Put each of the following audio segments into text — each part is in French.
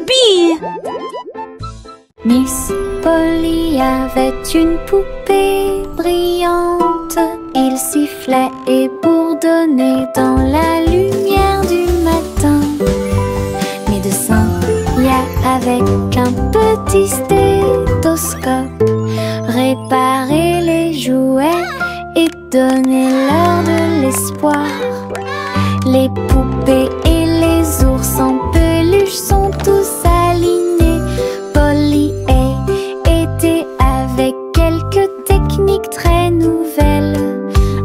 Youpi! Miss Polly avait une poupée brillante. Il sifflait et bourdonnait dans la lumière du matin. Médecin, avec un petit stéthoscope, réparer les jouets et donner leur de l'espoir. Les poupées et les ours en peluche sont tous alignés. Polly était avec quelques techniques très nouvelles.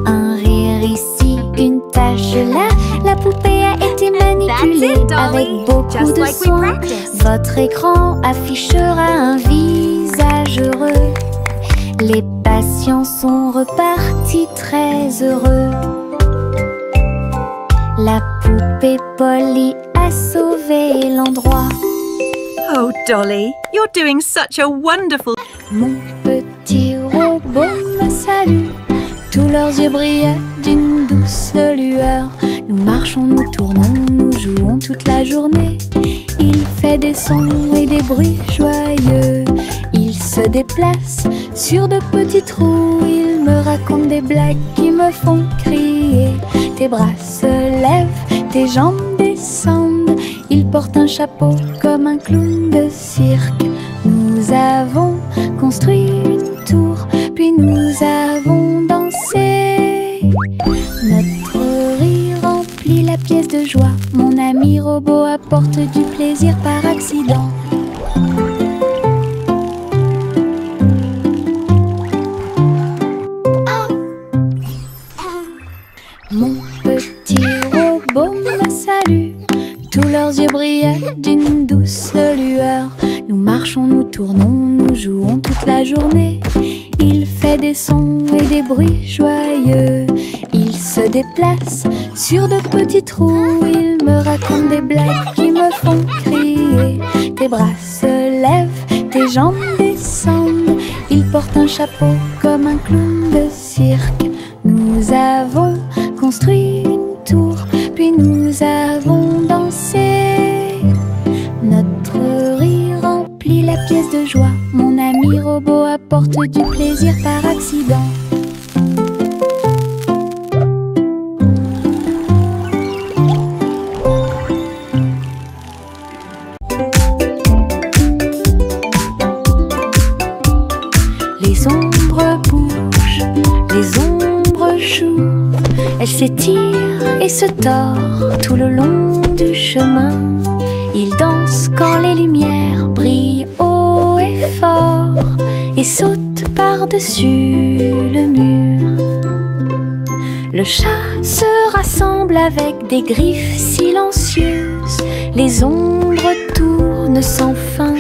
Un rire ici, une tache là. La poupée a été manipulée avec beaucoup de soin. Votre écran affichera un visage heureux. Les patients sont repartis très heureux. La poupée Polly a sauvé l'endroit. Oh, Dolly, you're doing such a wonderful... Mon petit robot me salue. Tous leurs yeux brillaient d'une douce lueur. Nous marchons, nous tournons, nous jouons toute la journée. Il fait des sons et des bruits joyeux. Il se déplace sur de petits trous. Il me raconte des blagues qui me font crier. Tes bras se lèvent, tes jambes descendent. Il porte un chapeau comme un clown de cirque. Nous avons construit une tour, puis nous avons dansé. Notre rire remplit la pièce de joie. Mon ami robot apporte du plaisir par accident. Mon petit robot me salue. Tous leurs yeux brillaient d'une douce lueur. Nous marchons, nous tournons, nous jouons toute la journée. Il fait des sons et des bruits joyeux. Il se déplace sur de petits trous. Il me raconte des blagues qui me font crier. Tes bras se lèvent, tes jambes descendent. Il porte un chapeau comme un clown de cirque. Nous avons construit une tour, puis nous avons dansé. Notre rire remplit la pièce de joie. Mon ami robot apporte du plaisir par accident. Les ombres bougent, les ombres jouent. Elles s'étirent et se tordent tout le long du chemin. Ils dansent quand les lumières brillent haut et fort et sautent par-dessus le mur. Le chat se rassemble avec des griffes silencieuses. Les ombres tournent sans fin.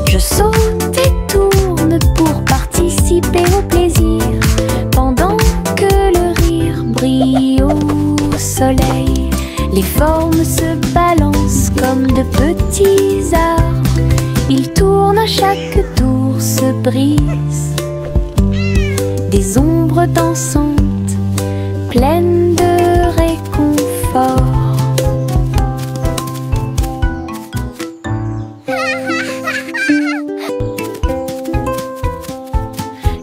Je saute et tourne pour participer au plaisir, pendant que le rire brille au soleil. Les formes se balancent comme de petits arbres. Ils tournent à chaque tour, se brisent. Des ombres dansantes, pleines de réconfort.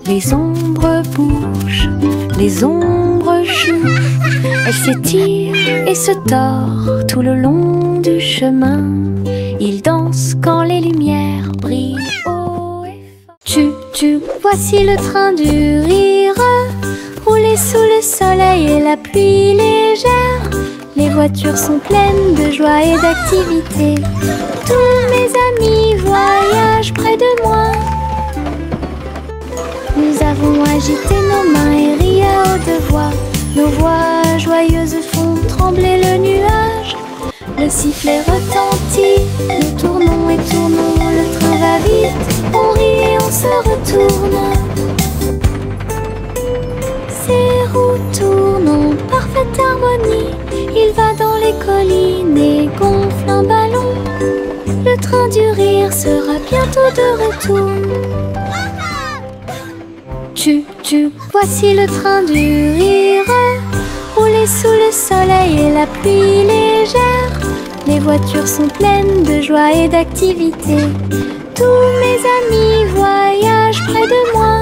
Les ombres bougent, les ombres jouent. Elles s'étirent et se tordent tout le long du chemin. Ils dansent quand les lumières brillent haut et fort. Voici le train du rire, rouler sous le soleil et la pluie légère. Les voitures sont pleines de joie et d'activité. Tous mes amis voyagent près de moi. Nous avons agité nos mains et ri à haute voix. Nos voix joyeuses font trembler le nuage. Le sifflet retentit, nous tournons et tournons. Le train va vite, on rit et on se retourne. Ces roues tournent en parfaite harmonie. Il va dans les collines et gonfle un ballon. Le train du rire sera bientôt de retour. Voici le train du rire, rouler sous le soleil et la pluie légère. Les voitures sont pleines de joie et d'activité. Tous mes amis voyagent près de moi.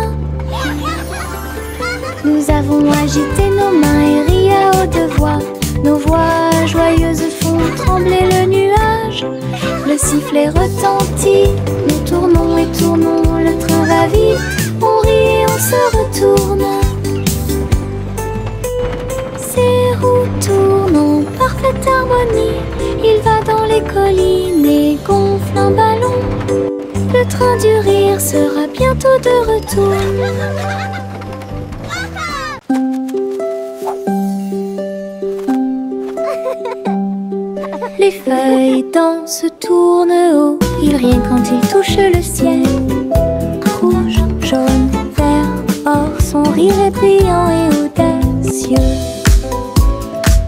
Nous avons agité nos mains et ri à haute voix. Nos voix joyeuses font trembler le nuage. Le sifflet retentit, nous tournons et tournons. Le train va vite, on rit et on se retourne. Ces roues tournent en parfaite harmonie. Il va dans les collines et gonfle un ballon. Le train du rire sera bientôt de retour. Les feuilles dansent, tournent haut. Ils rient quand ils touchent le ciel. Rouge, jaune, vert, or, son rire est brillant et audacieux.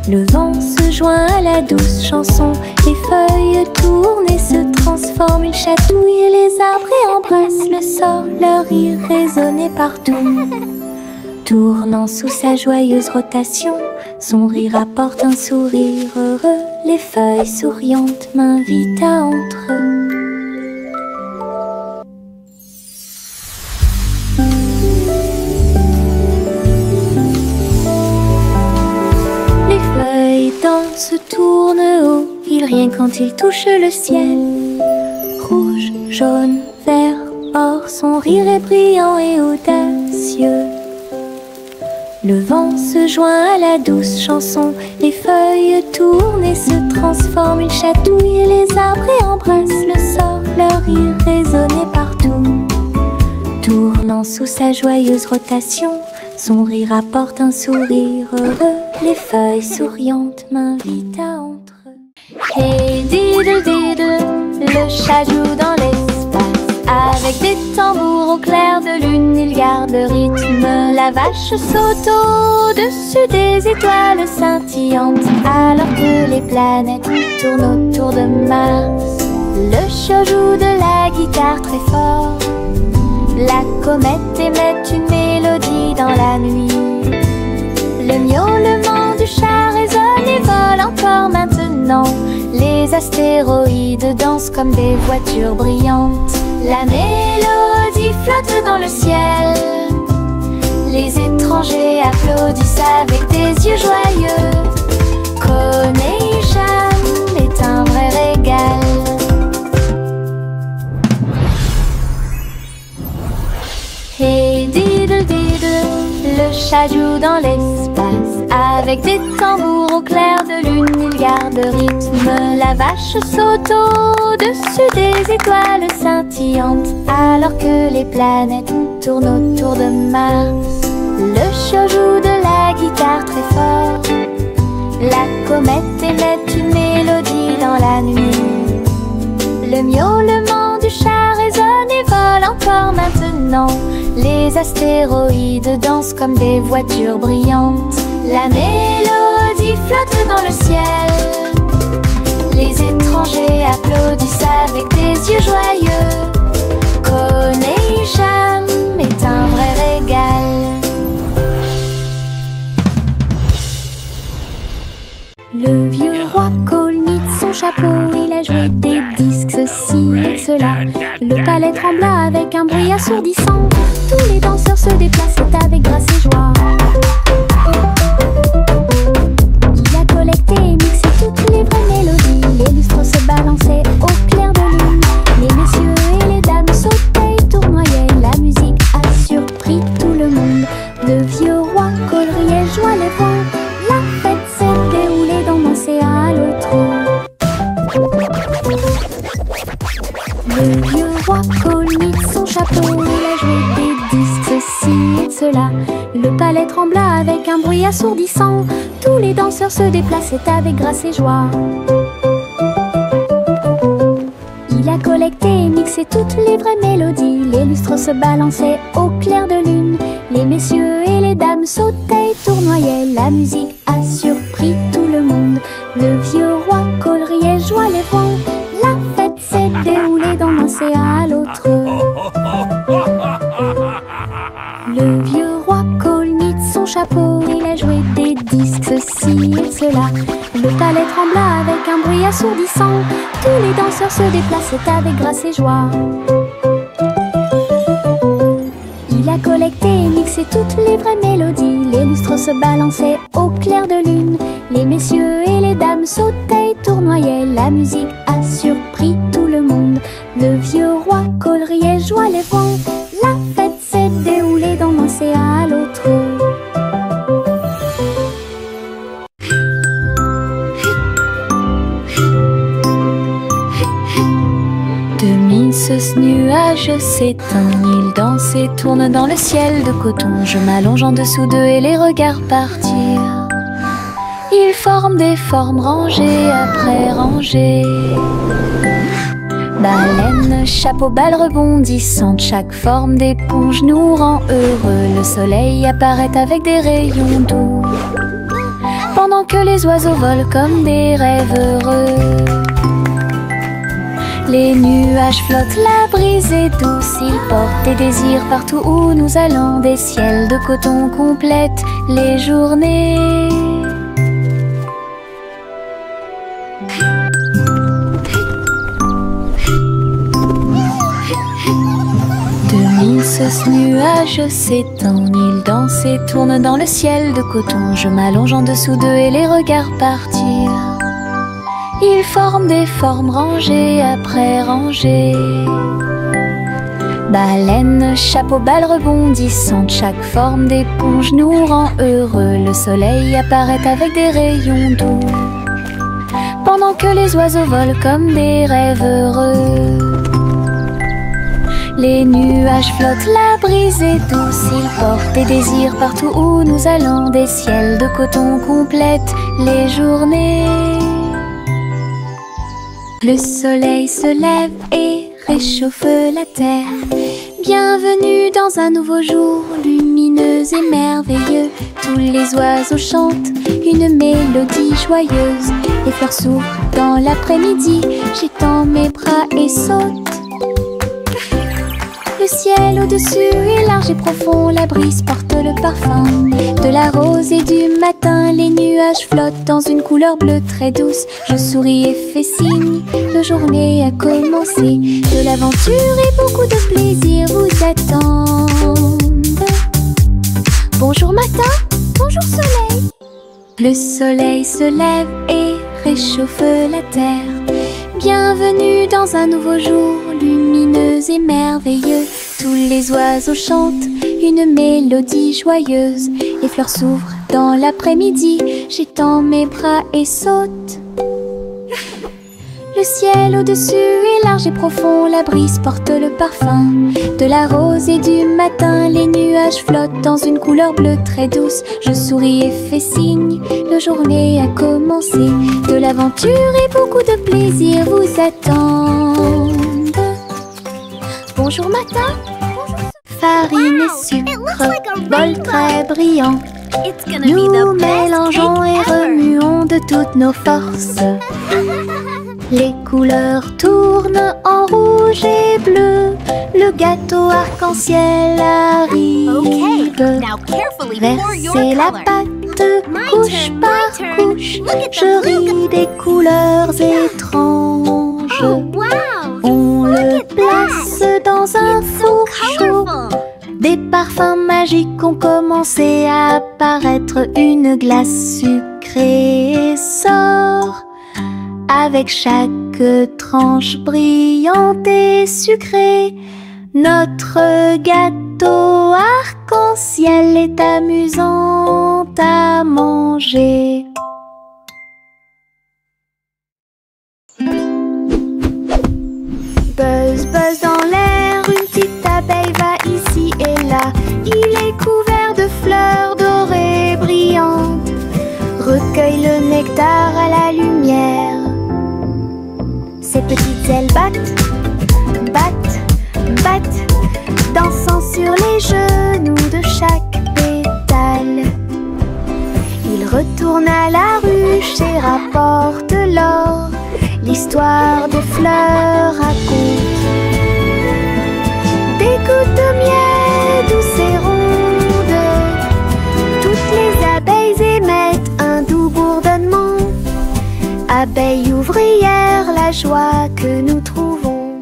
Le vent se joint à la douce chanson. Les feuilles tournent et se transforment. Ils chatouillent les arbres et embrassent le sol. Leur rire résonnait partout. Tournant sous sa joyeuse rotation, son rire apporte un sourire heureux. Les feuilles souriantes m'invitent à entre eux. Les feuilles dansent, tournent haut. Ils rient quand ils touchent le ciel. Rouge, jaune, vert, or, son rire est brillant et audacieux. Le vent se joint à la douce chanson. Les feuilles tournent et se transforment. Ils chatouillent les arbres et embrassent le sol. Leur rire résonnait partout. Tournant sous sa joyeuse rotation, son rire apporte un sourire heureux. Les feuilles souriantes m'invitent à entre eux. Hey diddle diddle, le chat joue dans l'espace. Avec des tambours au clair de lune, il garde le rythme. La vache saute au-dessus des étoiles scintillantes, alors que les planètes tournent autour de Mars. Le chat joue de la guitare très fort. La comète émet une mélodie dans la nuit. Le miaulement du chat résonne et vole encore maintenant. Les astéroïdes dansent comme des voitures brillantes. La mélodie flotte dans le ciel. Les étrangers applaudissent avec des yeux joyeux. Connection est un vrai régal. Hey diddle diddle, le chat joue dans l'espace. Avec des tambours au clair de lune, il garde le rythme. La vache saute au-dessus des étoiles scintillantes, alors que les planètes tournent autour de Mars. Le chat joue de la guitare très fort. La comète émet une mélodie dans la nuit. Le miaulement du chat résonne et vole encore maintenant. Les astéroïdes dansent comme des voitures brillantes. La mélodie flotte dans le ciel. Les étrangers applaudissent avec des yeux joyeux. Connection est un vrai régal. Le vieux roi Colnit son chapeau, il a joué des disques, ceci et cela. Le palais trembla avec un bruit assourdissant. Tous les danseurs se déplaçaient avec grâce et joie. Il a collecté et mixé toutes les vraies mélodies. Les lustres se balançaient au clair de lune. Les messieurs et les dames sautaient et tournoyaient. La musique a surpris tout le monde. Le vieux roi Cole riait, joie les voix. La fête s'est déroulée dans l'océan l'autre. Le vieux roi Colnit son chapeau, il a joué des disques, ceci et cela. Le palais trembla avec un bruit assourdissant. Tous les danseurs se déplaçaient avec grâce et joie. Il a collecté et mixé toutes les vraies mélodies. Les lustres se balançaient au clair de lune. Les messieurs et les dames sautaient et tournoyaient. La musique a surpris tout le monde. Le vieux roi Cole riait, joie les voix. La fête s'est déroulée d'un océan à l'autre. Le vieux roi Colnit son chapeau, il a joué des disques, ceci et cela. Le palais trembla avec un bruit assourdissant. Tous les danseurs se déplaçaient avec grâce et joie. Il a collecté et mixé toutes les vraies mélodies. Les lustres se balançaient au clair de lune. Les messieurs et les dames sautaient et tournoyaient. La musique a surpris tout le monde. Le vieux roi coleriait, joie les vents. La fête s'est déroulée d'un océan à l'autre. Ce nuage s'éteint, il danse et tourne dans le ciel de coton. Je m'allonge en dessous d'eux et les regarde partir. Ils forment des formes rangées après rangées. Baleines, chapeaux, balles rebondissantes, chaque forme d'éponge nous rend heureux. Le soleil apparaît avec des rayons doux, pendant que les oiseaux volent comme des rêves heureux. Les nuages flottent, la brise est douce, ils portent des désirs partout où nous allons. Des ciels de coton complètent les journées. Demi ce nuage s'étend, il danse et tourne dans le ciel de coton. Je m'allonge en dessous d'eux et les regarde partir. Ils forment des formes rangées après rangées. Baleines, chapeaux, balles rebondissantes, chaque forme d'éponge nous rend heureux. Le soleil apparaît avec des rayons doux, pendant que les oiseaux volent comme des rêves heureux. Les nuages flottent, la brise est douce, ils portent des désirs partout où nous allons. Des ciels de coton complètent les journées. Le soleil se lève et réchauffe la terre. Bienvenue dans un nouveau jour, lumineux et merveilleux. Tous les oiseaux chantent une mélodie joyeuse. Les fleurs s'ouvrent dans l'après-midi, j'étends mes bras et saute. Le ciel au-dessus est large et profond, la brise porte le parfum de la rose et du matin. Les nuages flottent dans une couleur bleue très douce. Je souris et fais signe, la journée a commencé. De l'aventure et beaucoup de plaisir vous attendent. Bonjour matin, bonjour soleil. Le soleil se lève et réchauffe la terre. Bienvenue dans un nouveau jour, lumineux et merveilleux. Tous les oiseaux chantent une mélodie joyeuse. Les fleurs s'ouvrent dans l'après-midi, j'étends mes bras et saute. Le ciel au-dessus est large et profond, la brise porte le parfum de la rose et du matin. Les nuages flottent dans une couleur bleue très douce. Je souris et fais signe, la journée a commencé. De l'aventure et beaucoup de plaisir vous attendent. Bonjour matin, farine et sucre, bol très brillant. Nous mélangeons et remuons de toutes nos forces. Les couleurs tournent en rouge et bleu. Le gâteau arc-en-ciel arrive. Verser la pâte couche par couche. Je ris des couleurs étranges. On le place dans un four chaud. Des parfums magiques ont commencé à apparaître. Une glace sucrée sort avec chaque tranche brillante et sucrée. Notre gâteau arc-en-ciel est amusant à manger. Buzz, buzz dans l'air, une petite abeille va ici et là. Il est couvert de fleurs dorées brillantes. Recueille le nectar à la lumière. Ses petites ailes battent, battent, battent, dansant sur les genoux de chaque pétale. Il retourne à la ruche et rapporte l'or. L'histoire des fleurs raconte des gouttes de miel douces et rondes. Toutes les abeilles émettent un doux bourdonnement. Abeille ouvrière, la joie que nous trouvons.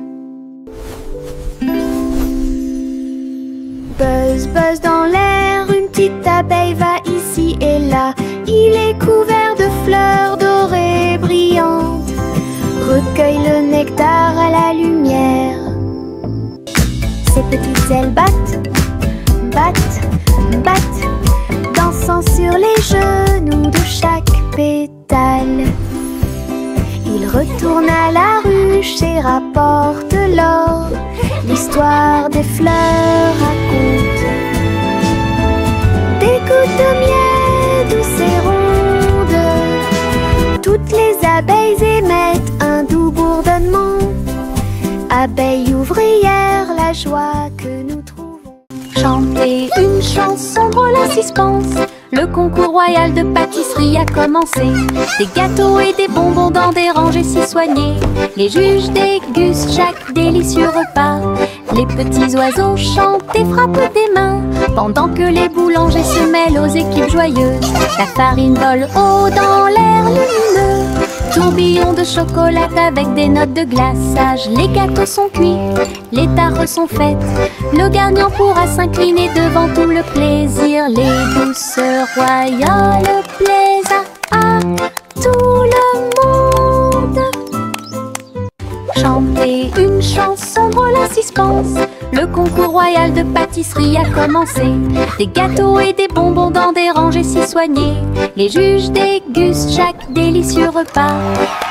Buzz, buzz dans l'air, une petite abeille va ici et là. Il est couvert de fleurs dorées brillantes. Recueille le nectar à la lumière. Ses petites ailes battent, battent, battent, dansant sur les genoux de chaque pétale. Il retourne à la ruche et rapporte l'or. L'histoire des fleurs raconte des gouttes de miel douces et rondes. Toutes les abeilles émettent un doux bourdonnement. Abeille ouvrière, la joie que nous trouvons. Chanter une chanson drôle à suspense. Le concours royal de pâtisserie a commencé. Des gâteaux et des bonbons dans des rangées si soignées. Les juges dégustent chaque délicieux repas. Les petits oiseaux chantent et frappent des mains, pendant que les boulangers se mêlent aux équipes joyeuses. La farine vole haut dans l'air lumineux. Tourbillon de chocolat avec des notes de glaçage. Les gâteaux sont cuits, les tares sont faites. Le gagnant pourra s'incliner devant tout le plaisir. Les douces royales plaisent à tout le monde. Chanter une chanson drôle à suspense. Le concours royal de pâtisserie a commencé. Des gâteaux et des bonbons dans des rangées si soignées. Les juges dégustent chaque délicieux repas.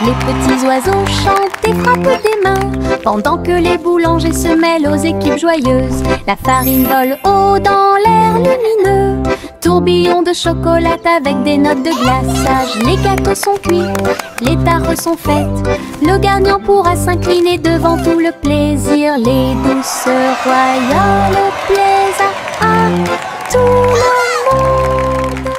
Les petits oiseaux chantent et frappent des mains, pendant que les boulangers se mêlent aux équipes joyeuses. La farine vole haut dans l'air lumineux. Tourbillon de chocolat avec des notes de glaçage. Les gâteaux sont cuits, les tares sont faites. Le gagnant pourra s'incliner devant tout le plaisir. Les douces royales plaisent à tout le monde.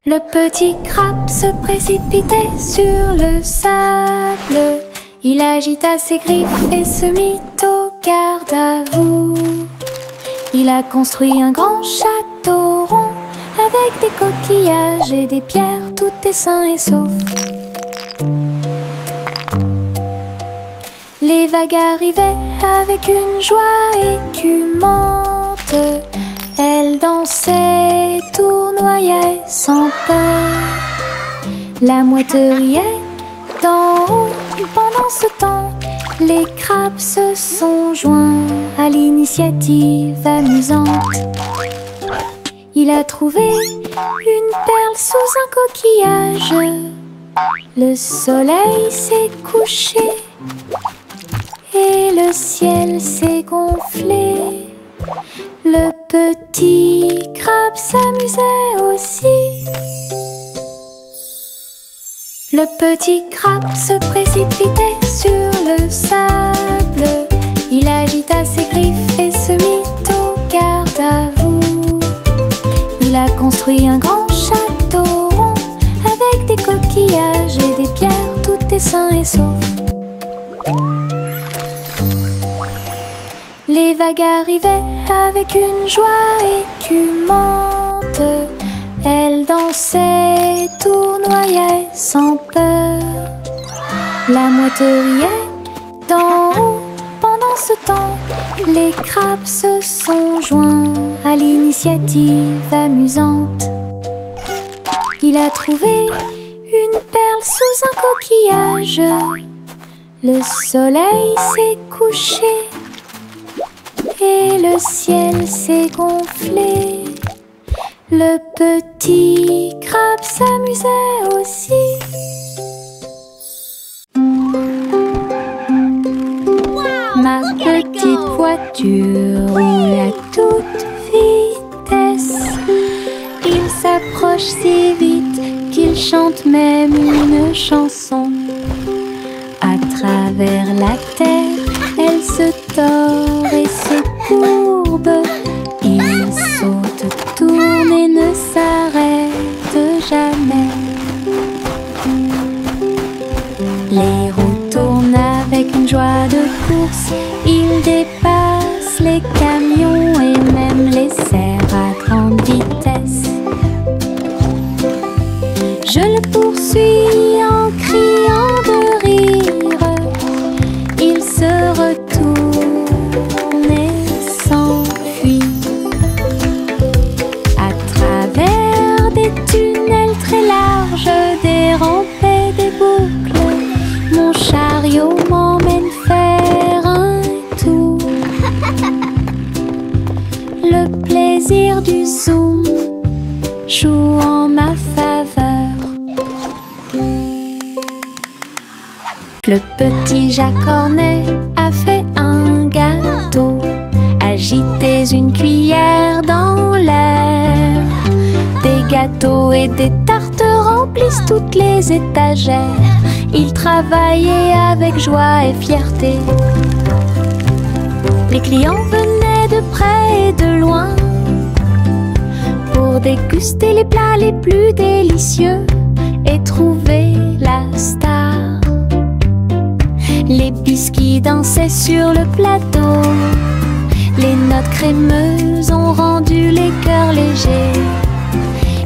Le petit crabe se précipitait sur le sable. Il agita ses griffes et se mit au garde à vous. Il a construit un grand château rond avec des coquillages et des pierres, tout est sain et sauf. Les vagues arrivaient avec une joie écumante. Elles dansaient, tournoyaient sans peur. La mouette riait d'en haut. Pendant ce temps, les crabes se sont joints à l'initiative amusante. Il a trouvé une perle sous un coquillage. Le soleil s'est couché et le ciel s'est gonflé. Le petit crabe s'amusait aussi. Le petit crabe se précipitait sur le sable. Il agita ses griffes et se mit au garde à vous. Il a construit un grand château rond avec des coquillages et des pierres, tout est sain et sauf. Les vagues arrivaient avec une joie écumante. Elles dansaient, tournoyaient sans peur. La mouette riait d'en haut. Pendant ce temps, les crabes se sont joints à l'initiative amusante. Il a trouvé une perle sous un coquillage. Le soleil s'est couché et le ciel s'est gonflé. Le petit crabe s'amusait aussi. Ma petite voiture roule à toute vitesse. Il s'approche si vite qu'il chante même une chanson. À travers la terre, elle se tord et se courbe. Il saute, tourne et ne s'arrête jamais. Les roues tournent avec une joie de course. Il dépasse les camions et même les cerfs à grande vitesse. Je le poursuis en criant Le petit Jacques Cornet a fait un gâteau. Agitez une cuillère dans l'air. Des gâteaux et des tartes remplissent toutes les étagères. Il travaillait avec joie et fierté. Les clients venaient de près et de loin pour déguster les plats les plus délicieux et trouver la star. Les biscuits dansaient sur le plateau. Les notes crémeuses ont rendu les cœurs légers.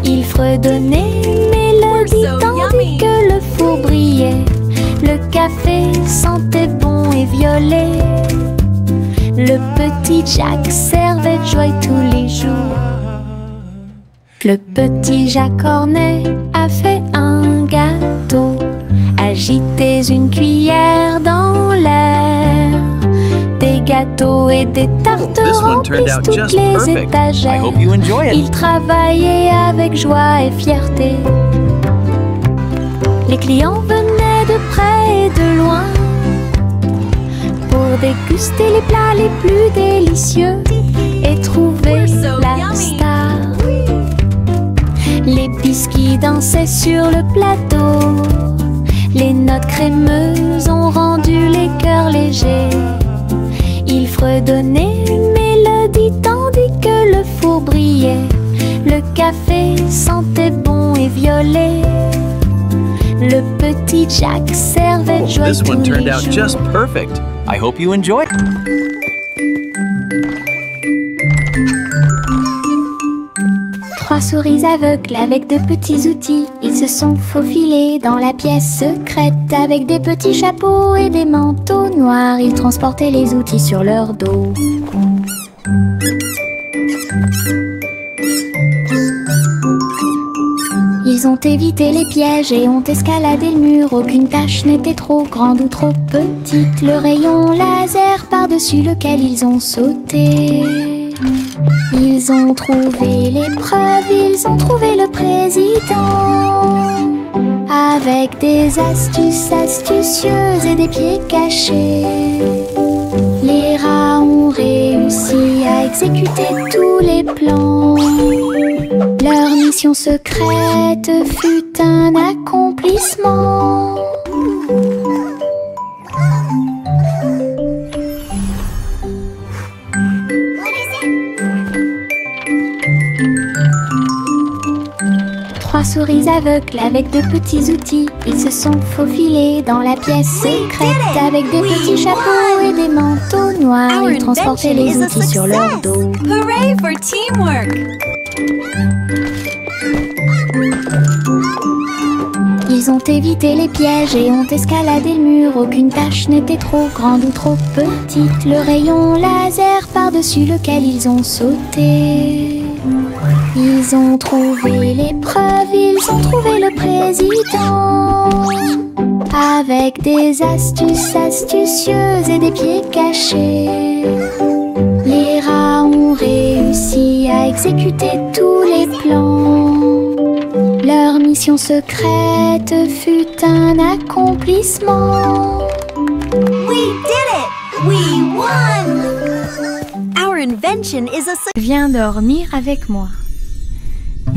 Ils fredonnaient une mélodie tandis que le four brillait. Le café sentait bon et violet. Le petit Jacques servait de joie tous les jours. Le petit Jacques Cornet a fait un gâteau. Agitez une cuillère dans l'air. Des gâteaux et des tartes remplissent toutes les étagères. Il travaillait avec joie et fierté. Les clients venaient de près et de loin pour déguster les plats les plus délicieux et trouver la star. Les biscuits dansaient sur le plateau. Les notes crémeuses ont rendu les cœurs légers. Ils fredonnaient une mélodie tandis que le four brillait. Le café sentait bon et violet. Le petit Jacques servait de joie This tous one turned les out jours. just perfect. I hope you enjoy. Trois souris aveugles avec de petits outils. Ils se sont faufilés dans la pièce secrète. Avec des petits chapeaux et des manteaux noirs, ils transportaient les outils sur leur dos. Ils ont évité les pièges et ont escaladé le mur. Aucune tâche n'était trop grande ou trop petite. Le rayon laser par-dessus lequel ils ont sauté. Ils ont trouvé l'épreuve, ils ont trouvé le président. Avec des astuces astucieuses et des pieds cachés, les rats ont réussi à exécuter tous les plans. Leur mission secrète fut un accomplissement. Trois souris aveugles avec de petits outils. Ils se sont faufilés dans la pièce secrète. Avec des petits chapeaux et des manteaux noirs, ils transportaient les outils sur leur dos. Hooray for teamwork! Ils ont évité les pièges et ont escaladé le mur. Aucune tâche n'était trop grande ou trop petite. Le rayon laser par-dessus lequel ils ont sauté. Ils ont trouvé l'épreuve, ils ont trouvé le président. Avec des astuces astucieuses et des pieds cachés, les rats ont réussi à exécuter tous les plans. Leur mission secrète fut un accomplissement. We did it! We won! Our invention is a success. Viens dormir avec moi.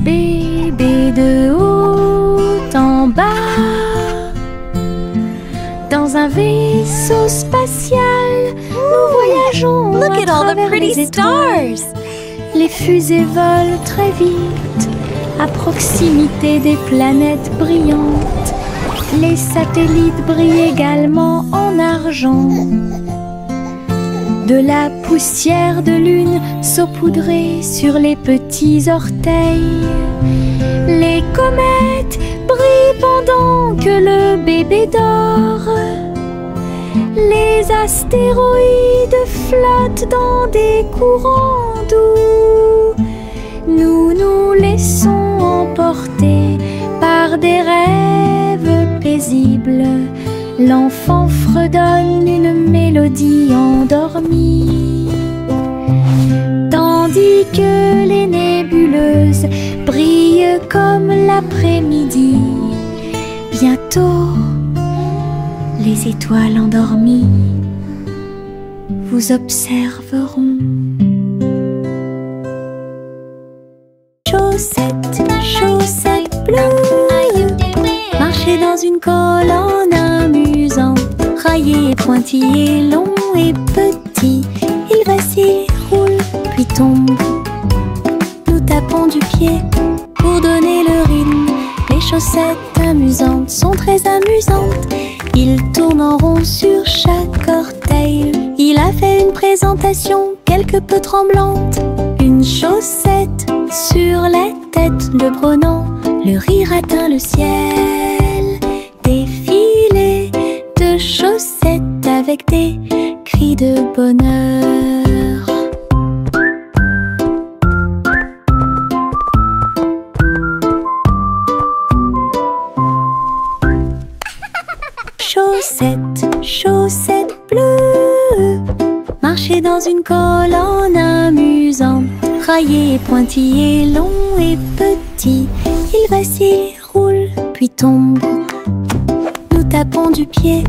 Bébé de haut en bas, dans un vaisseau spatial, nous voyageons Look à at all the travers pretty les étoiles. stars! Les fusées volent très vite, à proximité des planètes brillantes. Les satellites brillent également en argent. De la poussière de lune saupoudrée sur les petits orteils. Les comètes brillent pendant que le bébé dort. Les astéroïdes flottent dans des courants doux. Nous nous laissons emporter par des rêves paisibles. L'enfant fredonne une mélodie endormie, tandis que les nébuleuses brillent comme l'après-midi. Bientôt, Les étoiles endormies vous observeront. Chaussettes, chaussettes bleues, marchez dans une colonne amusant. Raillé et pointillé, long et petit, il vacille, roule, puis tombe. Nous tapons du pied pour donner le rythme. Les chaussettes amusantes sont très amusantes. Il tourne en rond sur chaque orteil. Il a fait une présentation quelque peu tremblante. Une chaussette sur la tête de Brennan. Le rire atteint le ciel. Défilé de chaussettes avec des cris de bonheur. Chaussettes, chaussettes bleues, marchez dans une colonne amusante. Raillé et pointillé, long et petit, il vacille, roule, puis tombe. Nous tapons du pied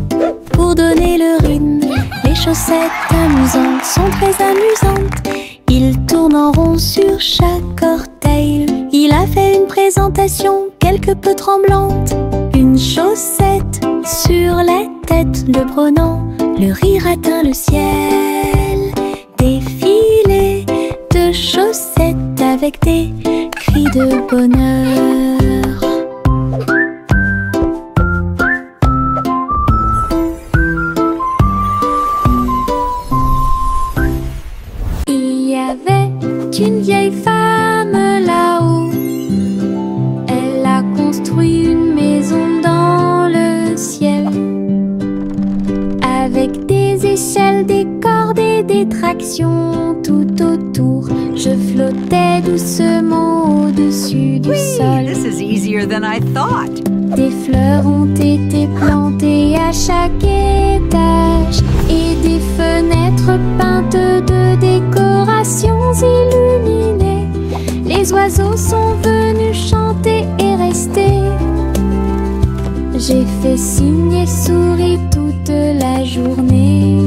pour donner le rythme. Les chaussettes amusantes sont très amusantes. Il tourne en rond sur chaque orteil. Il a fait une présentation quelque peu tremblante. Une chaussette sur la tête de Brennan. Le rire atteint le ciel. Défilé de chaussettes avec des cris de bonheur. Il y avait une vieille femme là-haut. Elle a construit une maison dans le ciel, avec des échelles, des cordes et des tractions tout autour. Je flottais doucement au-dessus du sol. This is easier than I thought. Des fleurs ont été plantées à chaque étage et des fenêtres peintes de décorations illuminées. Les oiseaux sont venus chanter et rester. J'ai fait signe et souri toute la journée.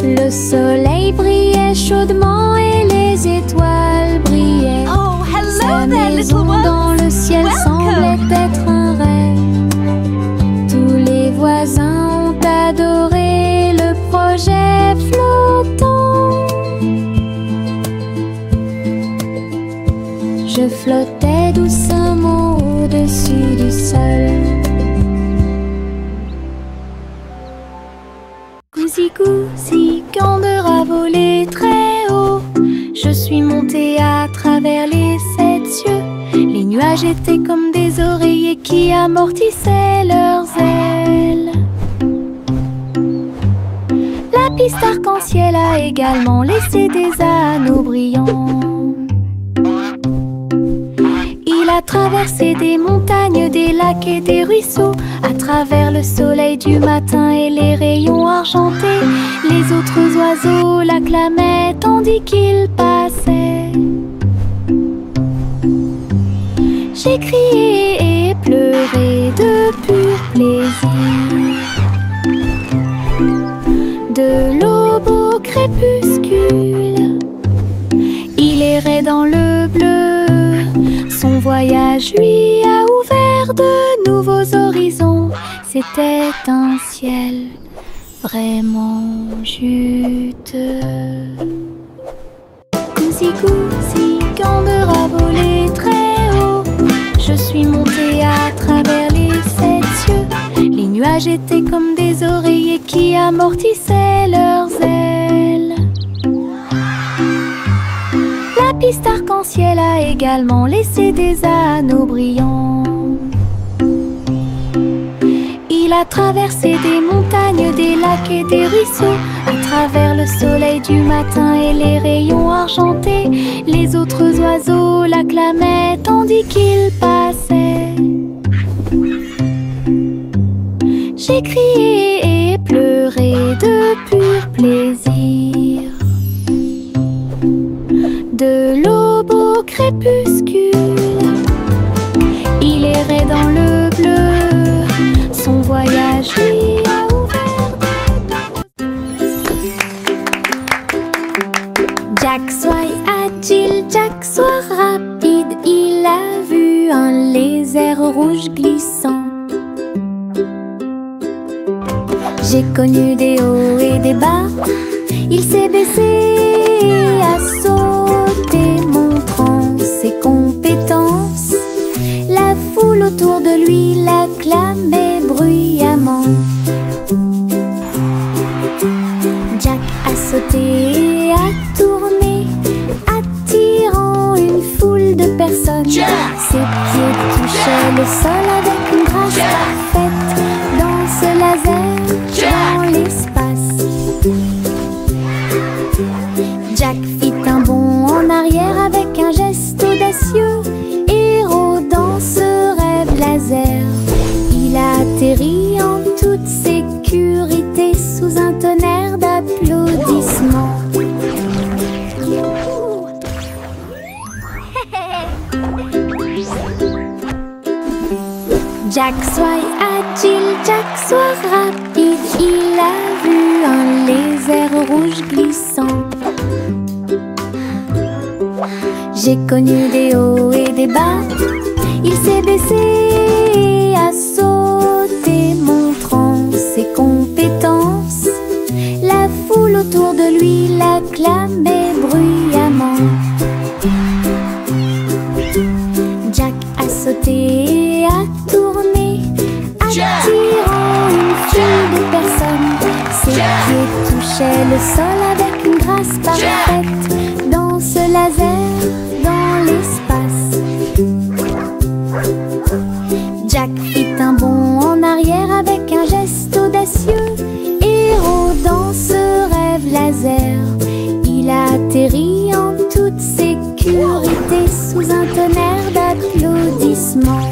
Le soleil brillait chaudement et les étoiles brillaient. Oh, Sa hello there, maison little dans one. le ciel semblait être un rêve. Tous les voisins ont adoré le projet flottant. Je flottais doucement au-dessus du sol. Gousi, Gander a volé très haut. Je suis montée à travers les 7 cieux. Les nuages étaient comme des oreillers qui amortissaient leurs ailes. La piste arc-en-ciel a également laissé des anneaux brillants. Il a traversé des montagnes, des lacs et des ruisseaux, à travers le soleil du matin et les rayons argentés. Les autres oiseaux l'acclamaient tandis qu'il passait. J'ai crié et pleuré de pur plaisir. De l'aube au crépuscule, il errait dans le bleu. Son voyage lui a ouvert de nouveaux horizons. C'était un ciel vraiment juteux. Gousi, Gander a volé très haut. Je suis montée à travers les 7 cieux. Les nuages étaient comme des oreillers qui amortissaient leurs ailes. La piste arc-en-ciel a également laissé des anneaux brillants. Il a traversé des montagnes, des lacs et des ruisseaux, à travers le soleil du matin et les rayons argentés. Les autres oiseaux l'acclamaient tandis qu'il passait. J'ai crié et pleuré de pur plaisir. De l'aube au crépuscule, il errait dans le bleu. Son voyage lui J'ai connu des hauts et des bas. Il s'est baissé, a sauté, montrant ses compétences. La foule autour de lui l'acclamait bruyamment. Jack a sauté et a tourné, attirant une foule de personnes. Ses pieds touchaient le sol avec une grâce parfaite. Danse laser dans l'espace. Jack fit un bond en arrière avec un geste audacieux. Héros dans ce rêve laser, il a atterri en toute sécurité sous un tonnerre d'applaudissements. Jack soit agile, Jack soit rapide. Il a vu un lézard rouge glissant. J'ai connu des hauts et des bas. Il s'est baissé, a sauté, montrant ses compétences. La foule autour de lui l'acclamait bruyamment. Jack a sauté et a tourné, attirant une foule de personnes. Ses pieds touchaient le sol avec une grâce parfaite. Danse laser dans l'espace. Jack fit un bond en arrière avec un geste audacieux. Héros dans ce rêve laser, il a atterri en toute sécurité sous un tonnerre d'applaudissements.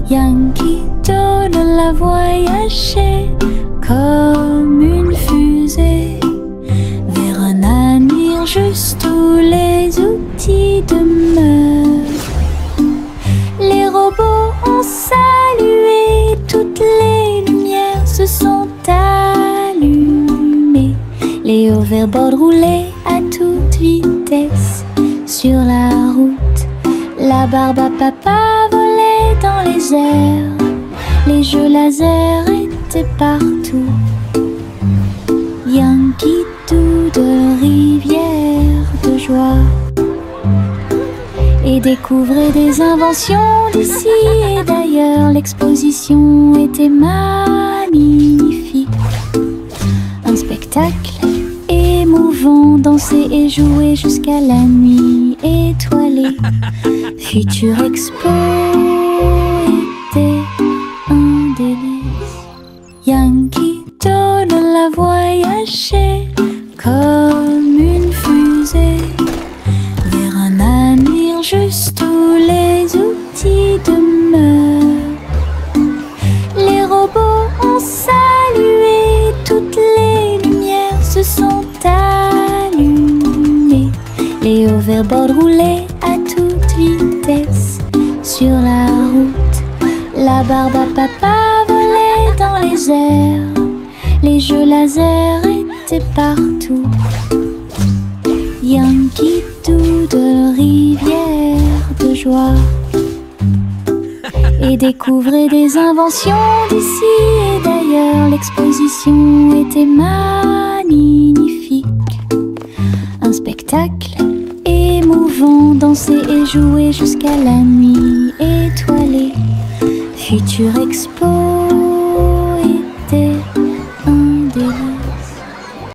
Yankee Doodle a voyagé comme une fusée vers un avenir juste où les outils demeurent. Les robots ont salué, toutes les lumières se sont allumées. Les hoverboards roulaient à toute vitesse sur la route. La barbe à papa volait dans les airs. Les jeux laser étaient partout. Yankee Doodle, rivière de joie, et découvrait des inventions d'ici et d'ailleurs. L'exposition était magnifique. Un spectacle émouvant, danser et jouer jusqu'à la nuit étoilée. Future Expo était un délice. Yankee Doodle a voyagé comme une fusée vers un avenir juste où les outils demeurent. Les robots ont salué, toutes les lumières se sont allumées. Les hoverboards roulaient à toute vitesse sur la route. La barbe à papa volait dans les airs. Les jeux laser étaient partout. Yankee Doodle, rivière de joie, et découvrait des inventions d'ici et d'ailleurs. L'exposition était magnifique. Un spectacle émouvant, danser et jouer jusqu'à la nuit étoilée. Future Expo